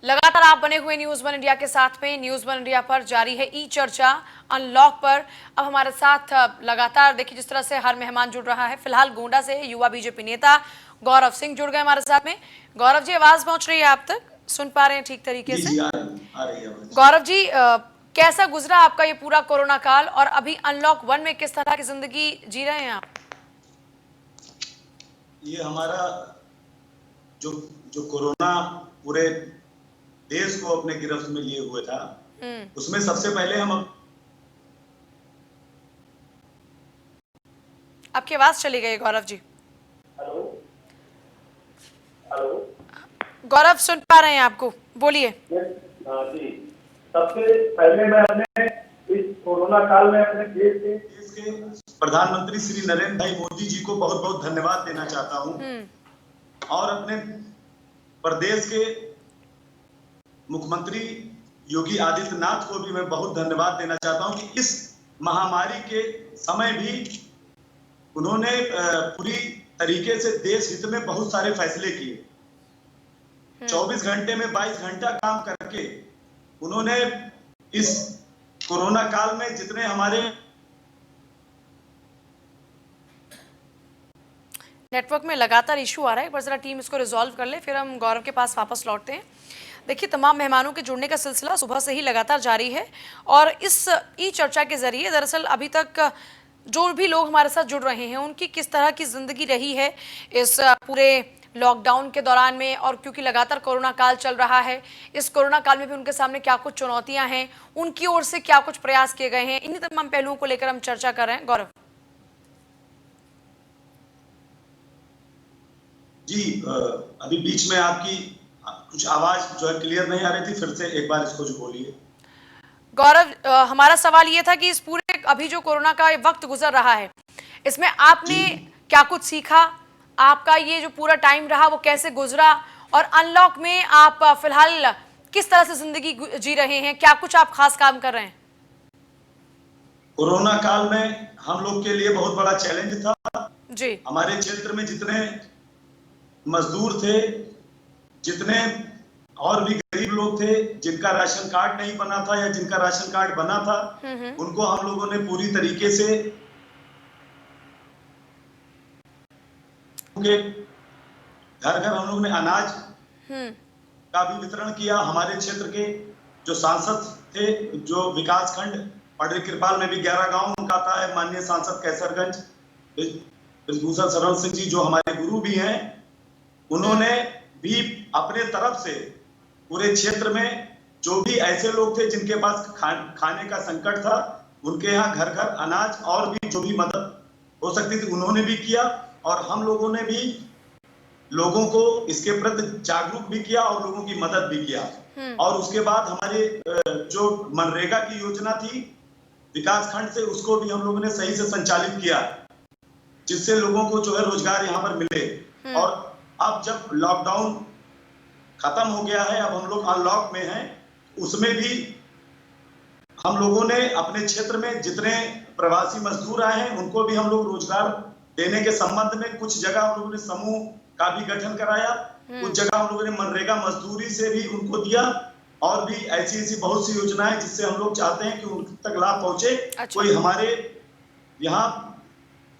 लगातार आप बने हुए न्यूज वन इंडिया के साथ में। न्यूज वन इंडिया पर जारी है ई चर्चा अनलॉक पर। अब हमारे साथ लगातार देखिए जिस तरह से हर मेहमान जुड़ रहा है। फिलहाल गोंडा से युवा बीजेपी नेता गौरव सिंह जुड़ गए हमारे साथ में। गौरव जी, आवाज पहुंच रही है आप तक? सुन पा रहे हैं ठीक तरीके से? जी आ रही है आवाज। गौरव जी, कैसा गुजरा आपका ये पूरा कोरोना काल, और अभी अनलॉक 1 में किस तरह की जिंदगी जी रहे हैं आप? ये हमारा जो जो कोरोना पूरे देश को अपने गिरफ्त में लिए हुए था, उसमें सबसे पहले हम आपकी आवाज चली गई गौरव जी। हेलो हेलो गौरव, सुन पा रहे हैं आपको, बोलिए। जी, सबसे पहले मैं अपने इस कोरोना काल में अपने देश के प्रधानमंत्री श्री नरेंद्र भाई मोदी जी को बहुत बहुत धन्यवाद देना चाहता हूं, और अपने प्रदेश के मुख्यमंत्री योगी आदित्यनाथ को भी मैं बहुत धन्यवाद देना चाहता हूं कि इस महामारी के समय भी उन्होंने पूरी तरीके से देश हित में बहुत सारे फैसले किए। 24 घंटे में 22 घंटा काम करके उन्होंने इस कोरोना काल में जितने हमारे नेटवर्क में लगातार इशू आ रहा है, एक बार जरा टीम इसको रिजॉल्व कर ले, फिर हम गौरव के पास वापस लौटते हैं। देखिए, तमाम मेहमानों के जुड़ने का सिलसिला सुबह से ही लगातार जारी है, और इस ई चर्चा के जरिए दरअसल अभी तक जो भी लोग हमारे साथ जुड़ रहे हैं उनकी किस तरह की जिंदगी रही है इस पूरे लॉकडाउन के दौरान में, और क्योंकि लगातार कोरोना काल चल रहा है, इस कोरोना काल में भी उनके सामने क्या कुछ चुनौतियां हैं, उनकी ओर से क्या कुछ प्रयास किए गए हैं, इन्हीं तमाम पहलुओं को लेकर हम चर्चा कर रहे हैं। गौरव जी, अभी बीच में आपकी कुछ आवाज जो है क्लियर नहीं आ रही थी, फिर से एक बार इसको जो बोलिए। गौरव, हमारा सवाल ये था कि इस पूरे अभी जो कोरोना का वक्त गुजर रहा है, इसमें आपने क्या कुछ सीखा, आपका ये जो पूरा टाइम रहा वो कैसे गुजरा, और अनलॉक में आप फिलहाल किस तरह से जिंदगी जी रहे हैं, क्या कुछ आप खास काम कर रहे हैं? कोरोना काल में हम लोग के लिए बहुत बड़ा चैलेंज था जी। हमारे क्षेत्र में जितने मजदूर थे, जितने और भी गरीब लोग थे जिनका राशन कार्ड नहीं बना था या जिनका राशन कार्ड बना था, उनको हम लोगों ने पूरी तरीके से घर घर हम लोगों ने अनाज का भी वितरण किया। हमारे क्षेत्र के जो सांसद थे, जो विकास खंड पाडरी कृपाल में भी 11 गांव उनका आता है, माननीय सांसद कैसरगंज ब्रजभूषण शरण सिंह जी जो हमारे गुरु भी हैं, उन्होंने भी अपने तरफ से पूरे क्षेत्र में जो भी ऐसे लोग थे जिनके पास खाने का संकट था, उनके यहाँ घर घर अनाज और भी जो भी मदद हो सकती थी उन्होंने भी किया, और हम लोगों ने भी लोगों को इसके प्रति जागरूक भी किया और लोगों की मदद भी किया। और उसके बाद हमारे जो मनरेगा की योजना थी विकास खंड से, उसको भी हम लोगों ने सही से संचालित किया, जिससे लोगों को जो है रोजगार यहाँ पर मिले। और अब जब लॉकडाउन खत्म हो गया है, अब हम लोग अनलॉक में हैं, उसमें भी हम लोगों ने अपने क्षेत्र में जितने प्रवासी मजदूर आए हैं उनको भी हम लोग रोजगार देने के संबंध में कुछ जगह हम लोगों ने समूह का भी गठन कराया, कुछ जगह हम लोगों ने मनरेगा मजदूरी से भी उनको दिया, और भी ऐसी ऐसी बहुत सी योजनाएं जिससे हम लोग चाहते हैं कि उन तक लाभ पहुंचे। अच्छा। कोई हमारे यहाँ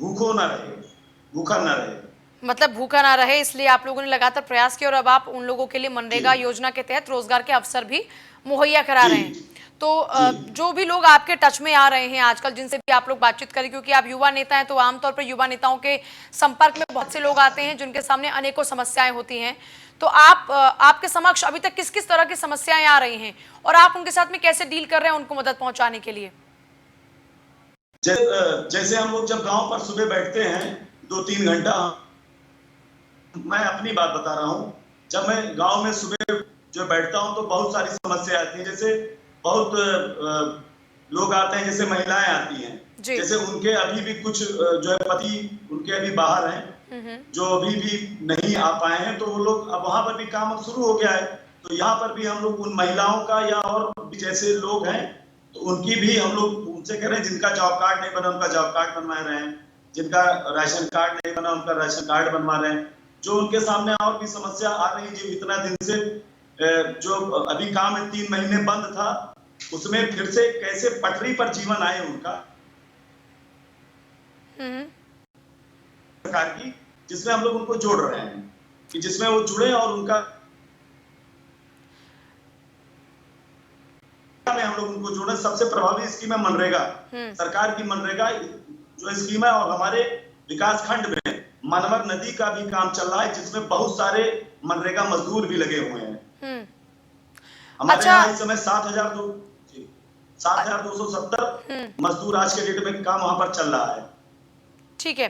भूखा ना रहे, मतलब भूखा ना रहे, इसलिए आप लोगों ने लगातार प्रयास किया, और अब आप उन लोगों के लिए मनरेगा योजना के तहत रोजगार के अवसर भी मुहैया करा रहे हैं। तो जो भी लोग आपके टच में आ रहे हैं आजकल, जिनसे भी आप लोग बातचीत करें, क्योंकि आप युवा नेता हैं तो आमतौर पर युवा नेताओं के संपर्क में बहुत से लोग आते हैं जिनके सामने अनेकों समस्याएं होती हैं, तो आपके समक्ष अभी तक किस किस तरह की समस्याएं आ रही हैं, और आप उनके साथ में कैसे डील कर रहे हैं उनको मदद पहुंचाने के लिए? जैसे हम लोग जब गांव पर सुबह बैठते हैं 2-3 घंटा, मैं अपनी बात बता रहा हूँ, जब मैं गांव में सुबह जो बैठता हूँ तो बहुत सारी समस्या आती है। जैसे बहुत लोग आते हैं, जैसे महिलाएं आती हैं, जैसे उनके अभी भी कुछ जो है पति उनके अभी बाहर हैं, जो अभी भी नहीं आ पाए हैं, तो वो लोग अब वहां पर भी काम शुरू हो गया है, तो यहाँ पर भी हम लोग उन महिलाओं का या और भी जैसे लोग हैं तो उनकी भी हम लोग उनसे कह रहे हैं, जिनका जॉब कार्ड नहीं बना उनका जॉब कार्ड बनवा रहे हैं, जिनका राशन कार्ड नहीं बना उनका राशन कार्ड बनवा रहे हैं, जो उनके सामने और भी समस्या आ रही है, जो इतना दिन से जो अभी काम 3 महीने बंद था, उसमें फिर से कैसे पटरी पर जीवन आए उनका सरकार की, जिसमें हम लोग उनको जोड़ रहे हैं कि जिसमें वो जुड़े और उनका में हम लोग उनको जोड़े। सबसे प्रभावी स्कीम है मनरेगा, सरकार की मनरेगा जो स्कीम है, और हमारे विकास खंड में मनवर नदी का भी काम चल रहा है, जिसमें बहुत सारे मनरेगा मजदूर भी लगे हुए हैं। हमारे यहाँ इस समय 7,270 मजदूर आज के डेट में काम वहां पर चल रहा है। ठीक है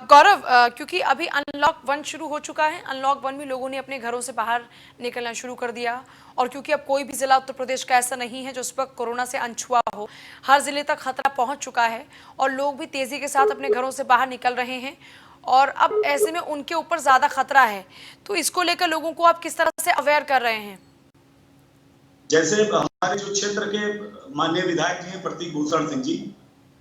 गौरव, क्योंकि अभी अनलॉक 1 शुरू हो चुका है, अनलॉक 1 में लोगों ने अपने घरों से बाहर निकलना शुरू कर दिया, और क्योंकि अब कोई भी जिला उत्तर प्रदेश का ऐसा नहीं है जो उस पर कोरोना से अनछुआ हो, हर जिले तक खतरा पहुंच चुका है और लोग भी तेजी के साथ अपने घरों से बाहर निकल रहे हैं, और अब ऐसे में उनके ऊपर ज्यादा खतरा है, तो इसको लेकर लोगों को आप किस तरह से अवेयर कर रहे हैं? जैसे हमारे जो क्षेत्र के माननीय विधायक जी हैं प्रतीक भूषण सिंह जी,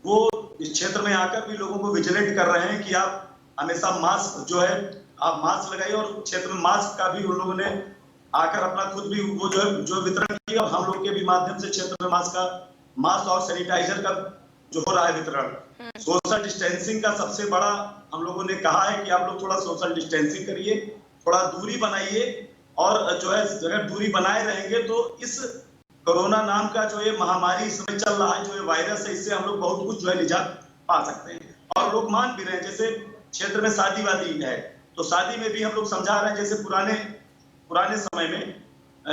वो इस क्षेत्र में आकर भी लोगों को विजिलेट कर रहे हैं कि आप हमेशा मास्क जो है आप मास्क लगाइए, और क्षेत्र में मास्क का भी उन लोगों ने आकर अपना खुद भी वो जो है जो वितरण किया, और हम लोग के भी माध्यम से क्षेत्र में मास्क और सैनिटाइजर का जो हो रहा है वितरण। सोशल डिस्टेंसिंग का सबसे बड़ा हम लोगों ने कहा है कि आप लोग थोड़ा सोशल डिस्टेंसिंग करिए, थोड़ा दूरी बनाइए, और जो है अगर दूरी बनाए रहेंगे तो इस कोरोना नाम का जो ये महामारी इसमें चल रहा है, जो ये वायरस है, इससे हम लोग बहुत कुछ जो है निजात पा सकते हैं। और लोग मान भी रहे हैं, जैसे क्षेत्र में शादी वादी है तो शादी में भी हम लोग समझा रहे हैं, जैसे पुराने समय में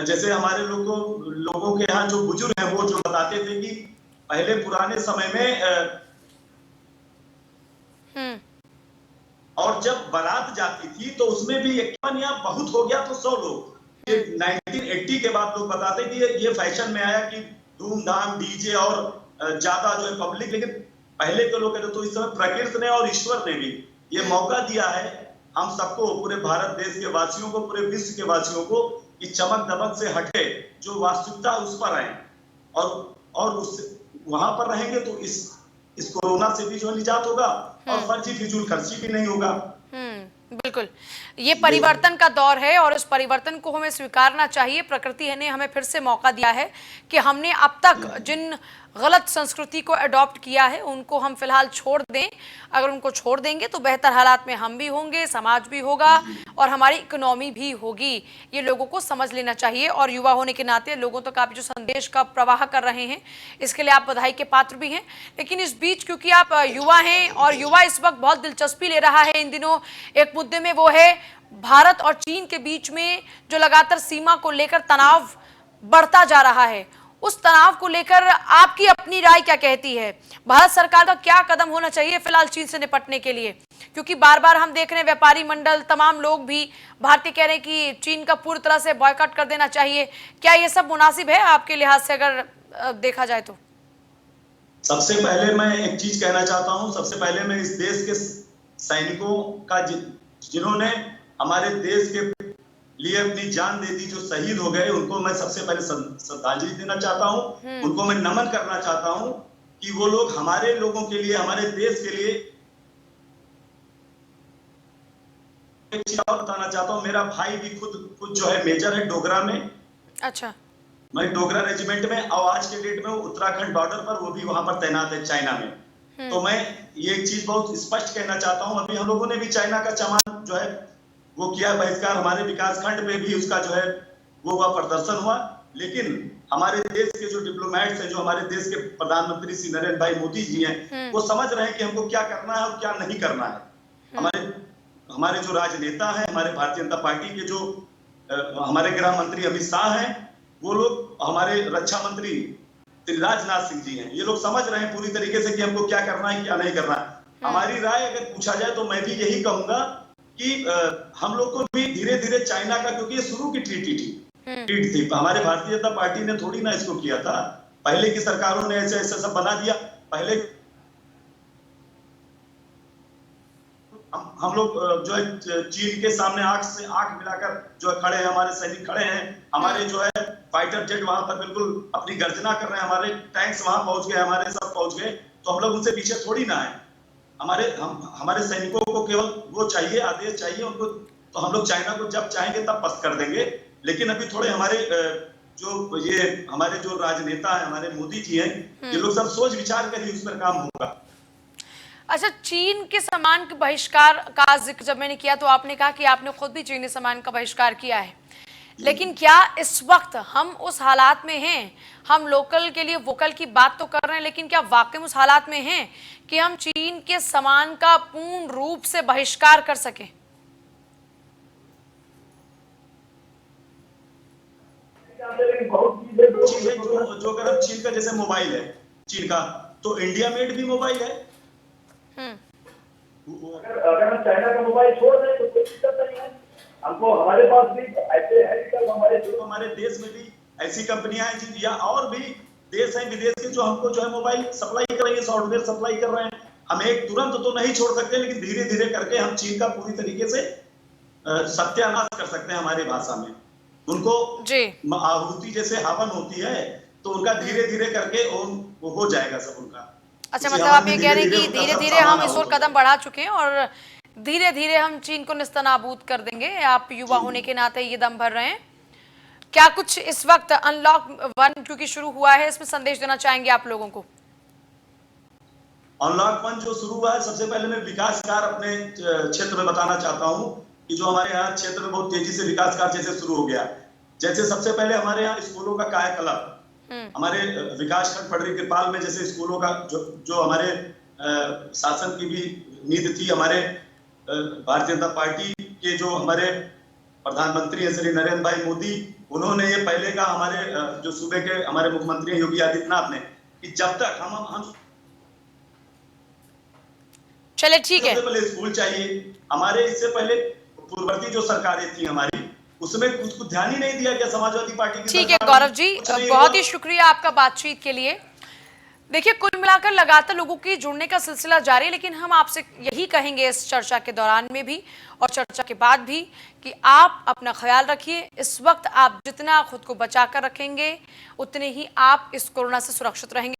जैसे हमारे लोगों के यहाँ जो बुजुर्ग हैं वो जो बताते थे कि पहले पुराने समय में और जब बारात जाती थी तो उसमें भी 51 या बहुत हो गया तो 100 लोग। 1980 के बाद लोग बताते कि ये फैशन में आया कि धूमधाम डीजे और ज्यादा जो है पब्लिक, लेकिन पहले के लोग कहते तो इस समय प्रकृति ने और ईश्वर ने भी ये मौका दिया है हम सबको, पूरे भारत देश के वासियों को, पूरे विश्व के वासियों को, कि चमक दमक से हटे जो वास्तविकता उस पर आए, और उससे वहां पर रहेंगे तो इस कोरोना से भी जो निजात होगा और फर्जी फिजूल खर्ची भी नहीं होगा। बिल्कुल, ये परिवर्तन का दौर है और इस परिवर्तन को हमें स्वीकारना चाहिए। प्रकृति ने हमें फिर से मौका दिया है कि हमने अब तक जिन गलत संस्कृति को अडॉप्ट किया है उनको हम फिलहाल छोड़ दें। अगर उनको छोड़ देंगे तो बेहतर हालात में हम भी होंगे, समाज भी होगा और हमारी इकोनॉमी भी होगी। ये लोगों को समझ लेना चाहिए, और युवा होने के नाते लोगों तक आप जो संदेश का प्रवाह कर रहे हैं इसके लिए आप बधाई के पात्र भी हैं। लेकिन इस बीच क्योंकि आप युवा हैं और युवा इस वक्त बहुत दिलचस्पी ले रहा है इन दिनों एक मुद्दे में, वो है भारत और चीन के बीच में जो लगातार सीमा को लेकर तनाव बढ़ता जा रहा है, उस तनाव को लेकर आपकी अपनी राय क्या कहती है? भारत सरकार का क्या कदम होना चाहिए फिलहाल चीन से निपटने के लिए? क्योंकि बार बार हम देख रहे हैं व्यापारी मंडल, तमाम लोग भी भारतीय कह रहे हैं कि चीन का पूरी तरह से बॉयकॉट कर देना चाहिए। क्या ये सब मुनासिब है आपके लिहाज से अगर देखा जाए तो? सबसे पहले मैं एक चीज कहना चाहता हूं, सबसे पहले मैं इस देश के सैनिकों का जिन्होंने हमारे देश के लिए अपनी जान दे दी, जो शहीद हो गए, उनको मैं सबसे पहले श्रद्धांजलि देना चाहता हूं, उनको मैं नमन करना चाहता हूं कि वो लोग हमारे लोगों के लिए, हमारे देश के लिए। एक चीज और बताना चाहता हूं, मेरा भाई भी खुद जो है मेजर है डोगरा में। अच्छा। मैं डोगरा रेजिमेंट में, और आज के डेट में वो उत्तराखंड बॉर्डर पर वो भी वहां पर तैनात है चाइना में। तो मैं ये एक चीज बहुत स्पष्ट कहना चाहता हूं, अभी हम लोगों ने भी चाइना का सामान जो है वो किया बहिष्कार, हमारे विकास खंड में भी उसका जो है वो प्रदर्शन हुआ, लेकिन हमारे देश के जो डिप्लोमेट्स हैं, जो हमारे देश के प्रधानमंत्री श्री नरेंद्र भाई मोदी जी हैं, वो समझ रहे हैं कि हमको क्या करना है और क्या नहीं करना है। हमारे जो राजनेता हैं, हमारे भारतीय जनता पार्टी के जो हमारे गृह मंत्री अमित शाह हैं, वो लोग, हमारे रक्षा मंत्री श्री राजनाथ सिंह जी हैं, ये लोग समझ रहे हैं पूरी तरीके से कि हमको क्या करना है क्या नहीं करना है। हमारी राय अगर पूछा जाए तो मैं भी यही कहूंगा कि हम लोग को भी धीरे धीरे चाइना का, क्योंकि ये शुरू की ट्रीट थी, हमारे भारतीय जनता पार्टी ने थोड़ी ना इसको किया था, पहले की सरकारों ने ऐसे ऐसे सब बना दिया। पहले हम लोग जो है चीन के सामने आंख से आंख मिलाकर जो है खड़े हैं, हमारे सैनिक खड़े हैं, हमारे जो है फाइटर जेट वहां पर बिल्कुल अपनी गर्जना कर रहे हैं, हमारे टैंक्स वहां पहुंच गए, हमारे सब पहुंच गए, तो हम लोग उनसे पीछे थोड़ी ना है। हमारे सैनिकों को केवल वो चाहिए, आदेश चाहिए उनको, तो हम लोग चाइना को जब चाहेंगे तब पस्त कर देंगे। लेकिन अभी थोड़े हमारे जो ये हमारे जो राजनेता है, हमारे मोदी जी हैं, ये लोग सब सोच विचार कर ही उस पर काम होगा। अच्छा, चीन के सामान के बहिष्कार का जिक्र जब मैंने किया तो आपने कहा कि आपने खुद भी चीनी सामान का बहिष्कार किया है, लेकिन क्या इस वक्त हम उस हालात में हैं? हम लोकल के लिए वोकल की बात तो कर रहे हैं, लेकिन क्या वाकई में उस हालात में हैं कि हम चीन के सामान का पूर्ण रूप से बहिष्कार कर सकें? बहुत चीजें चीजें जो अगर हम चीन का जैसे मोबाइल है, चीन का तो इंडिया मेड भी मोबाइल है। अगर हम चाइना का मोबाइल छोड़ दें तो कोई दिक्कत नहीं है हमको। हमारे पास भी ऐसे है कि हमारे देश में भी ऐसी कंपनियां हैं या और भी देश हैं विदेश के जो हमको जो है मोबाइल सप्लाई कर रही है, सॉफ्टवेयर सप्लाई कर रहे हैं। हम एक तुरंत तो नहीं छोड़ सकते, लेकिन धीरे धीरे करके हम चीन का पूरी तरीके से सत्यानाश कर सकते हैं। हमारी भाषा में उनको आहुति जैसे हवन होती है, तो उनका धीरे धीरे करके वो हो जाएगा सब उनका। अच्छा, मतलब आप ये कह रहे हैं कि धीरे धीरे हम इस ओर कदम बढ़ा चुके हैं और धीरे धीरे हम चीन को निस्तनाबूद कर देंगे। आप युवा होने के नाते ये दम भर रहे हैं। क्या कुछ इस वक्त अनलॉक 1 क्योंकि शुरू हुआ है, इसमें संदेश देना चाहेंगे आप लोगों को? अनलॉक 1 जो शुरू हुआ है, सबसे पहले मैं विकास कार्य अपने क्षेत्र में बताना चाहता हूँ कि जो हमारे यहाँ क्षेत्र में बहुत तेजी से विकास कार्य जैसे शुरू हो गया। जैसे सबसे पहले हमारे यहाँ स्कूलों का कायाकल्प, हमारे विकास खंड पडरी कृपाल में जैसे स्कूलों का जो हमारे शासन की भी नीति थी, हमारे भारतीय जनता पार्टी के जो हमारे प्रधानमंत्री हैं श्री नरेंद्र भाई मोदी, उन्होंने ये पहले का हमारे जो सूबे के हमारे मुख्यमंत्री हैं योगी आदित्यनाथ ने कि जब तक हम चले ठीक है, सबसे पहले स्कूल चाहिए। हमारे इससे पहले पूर्ववर्ती जो सरकारें थी हमारी, उसमें कुछ ध्यान ही नहीं दिया गया समाजवादी पार्टी की। ठीक है गौरव जी, बहुत ही शुक्रिया आपका बातचीत के लिए। देखिए, कुल मिलाकर लगातार लोगों की जुड़ने का सिलसिला जारी है, लेकिन हम आपसे यही कहेंगे इस चर्चा के दौरान में भी और चर्चा के बाद भी कि आप अपना ख्याल रखिए। इस वक्त आप जितना खुद को बचाकर रखेंगे उतने ही आप इस कोरोना से सुरक्षित रहेंगे।